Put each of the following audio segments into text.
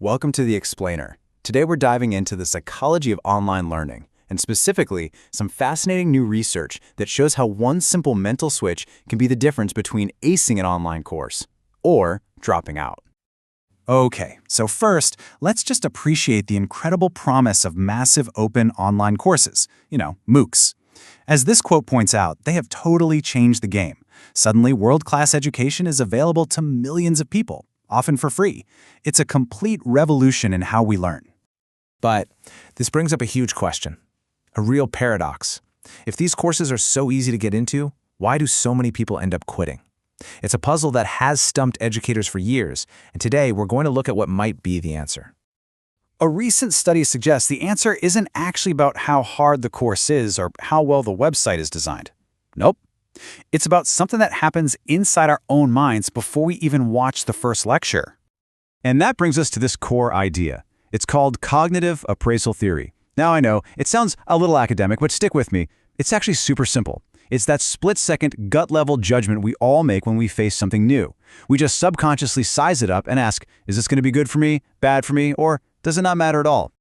Welcome to The Explainer. Today we're diving into the psychology of online learning, and specifically, some fascinating new research that shows how one simple mental switch can be the difference between acing an online course or dropping out. Okay, so first, let's just appreciate the incredible promise of massive open online courses, MOOCs. As this quote points out, they have totally changed the game. Suddenly, world-class education is available to millions of people, often for free. It's a complete revolution in how we learn. But this brings up a huge question, a real paradox. If these courses are so easy to get into, why do so many people end up quitting? It's a puzzle that has stumped educators for years, and today we're going to look at what might be the answer. A recent study suggests the answer isn't actually about how hard the course is or how well the website is designed. Nope. It's about something that happens inside our own minds before we even watch the first lecture. And that brings us to this core idea. It's called cognitive appraisal theory. Now I know, it sounds a little academic, but stick with me. It's actually super simple. It's that split-second, gut-level judgment we all make when we face something new. We just subconsciously size it up and ask, is this going to be good for me, bad for me, or does it not matter at all?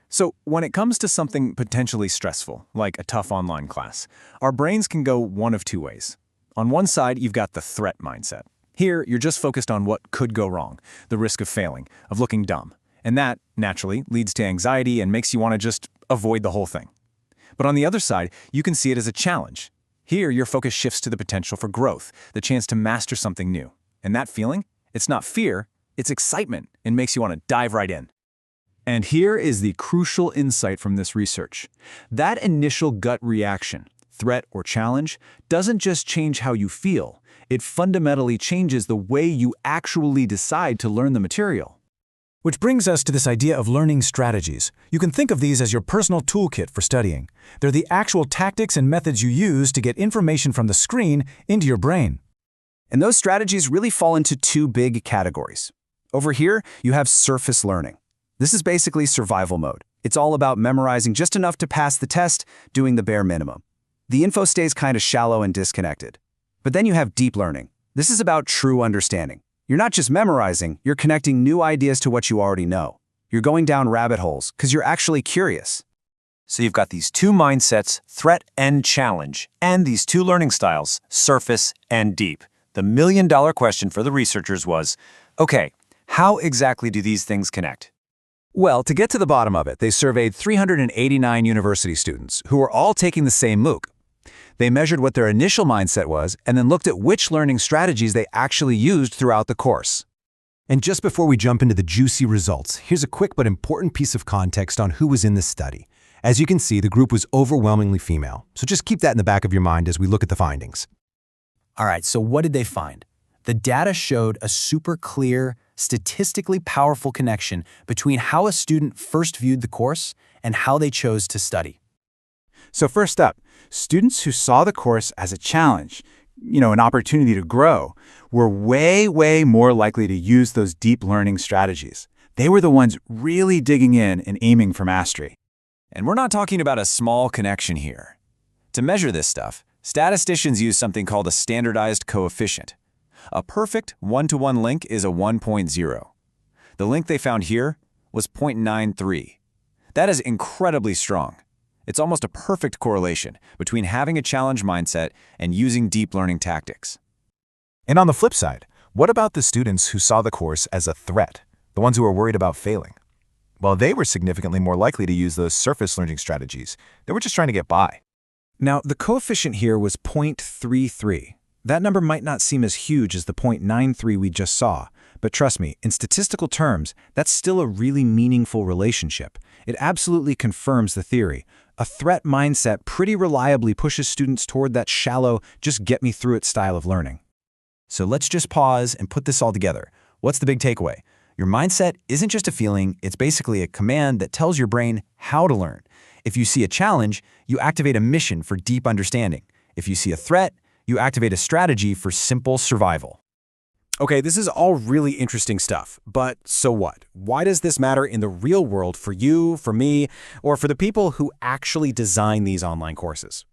So when it comes to something potentially stressful, like a tough online class, our brains can go one of two ways. On one side, you've got the threat mindset. Here, you're just focused on what could go wrong, the risk of failing, of looking dumb. And that, naturally, leads to anxiety and makes you want to just avoid the whole thing. But on the other side, you can see it as a challenge. Here, your focus shifts to the potential for growth, the chance to master something new. And that feeling, it's not fear, it's excitement, and makes you want to dive right in. And here is the crucial insight from this research. That initial gut reaction, threat or challenge, doesn't just change how you feel. It fundamentally changes the way you actually decide to learn the material. Which brings us to this idea of learning strategies. You can think of these as your personal toolkit for studying. They're the actual tactics and methods you use to get information from the screen into your brain. And those strategies really fall into two big categories. Over here, you have surface learning. This is basically survival mode. It's all about memorizing just enough to pass the test, doing the bare minimum. The info stays kind of shallow and disconnected. But then you have deep learning. This is about true understanding. You're not just memorizing, you're connecting new ideas to what you already know. You're going down rabbit holes because you're actually curious. So you've got these two mindsets, threat and challenge, and these two learning styles, surface and deep. The million-dollar question for the researchers was, okay, how exactly do these things connect? Well, to get to the bottom of it, they surveyed 389 university students who were all taking the same MOOC. They measured what their initial mindset was and then looked at which learning strategies they actually used throughout the course. And just before we jump into the juicy results, here's a quick but important piece of context on who was in this study. As you can see, the group was overwhelmingly female, so just keep that in the back of your mind as we look at the findings. All right, so what did they find? The data showed a super clear, statistically powerful connection between how a student first viewed the course and how they chose to study. So first up, students who saw the course as a challenge, an opportunity to grow, were way more likely to use those deep learning strategies. They were the ones really digging in and aiming for mastery. And we're not talking about a small connection here. To measure this stuff, statisticians use something called a standardized coefficient. A perfect one-to-one link is a 1.0. The link they found here was 0.93. That is incredibly strong. It's almost a perfect correlation between having a challenge mindset and using deep learning tactics. And on the flip side, what about the students who saw the course as a threat, the ones who were worried about failing? Well, they were significantly more likely to use those surface learning strategies. They were just trying to get by. Now, the coefficient here was 0.33. That number might not seem as huge as the 0.93 we just saw, but trust me, in statistical terms, that's still a really meaningful relationship. It absolutely confirms the theory. A threat mindset pretty reliably pushes students toward that shallow, just-get-me-through-it style of learning. So let's just pause and put this all together. What's the big takeaway? Your mindset isn't just a feeling, it's basically a command that tells your brain how to learn. If you see a challenge, you activate a mission for deep understanding. If you see a threat, you activate a strategy for simple survival. Okay, this is all really interesting stuff, but so what? Why does this matter in the real world for you, for me, or for the people who actually design these online courses?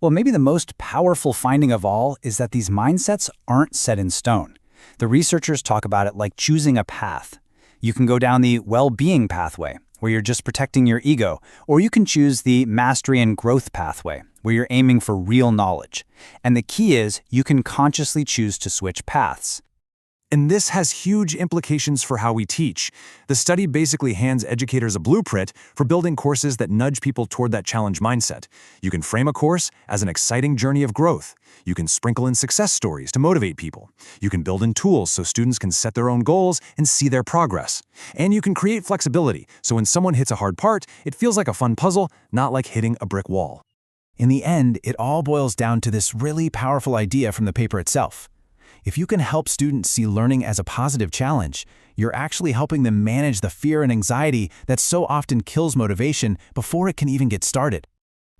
Well, maybe the most powerful finding of all is that these mindsets aren't set in stone. The researchers talk about it like choosing a path. You can go down the well-being pathway, where you're just protecting your ego, or you can choose the mastery and growth pathway, where you're aiming for real knowledge. And the key is you can consciously choose to switch paths. And this has huge implications for how we teach. The study basically hands educators a blueprint for building courses that nudge people toward that challenge mindset. You can frame a course as an exciting journey of growth. You can sprinkle in success stories to motivate people. You can build in tools so students can set their own goals and see their progress. And you can create flexibility, so when someone hits a hard part, it feels like a fun puzzle, not like hitting a brick wall. In the end, it all boils down to this really powerful idea from the paper itself. If you can help students see learning as a positive challenge, you're actually helping them manage the fear and anxiety that so often kills motivation before it can even get started.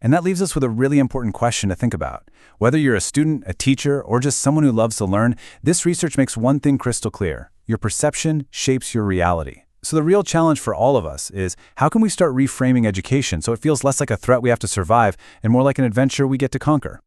And that leaves us with a really important question to think about. Whether you're a student, a teacher, or just someone who loves to learn, this research makes one thing crystal clear. Your perception shapes your reality. So the real challenge for all of us is, how can we start reframing education so it feels less like a threat we have to survive and more like an adventure we get to conquer?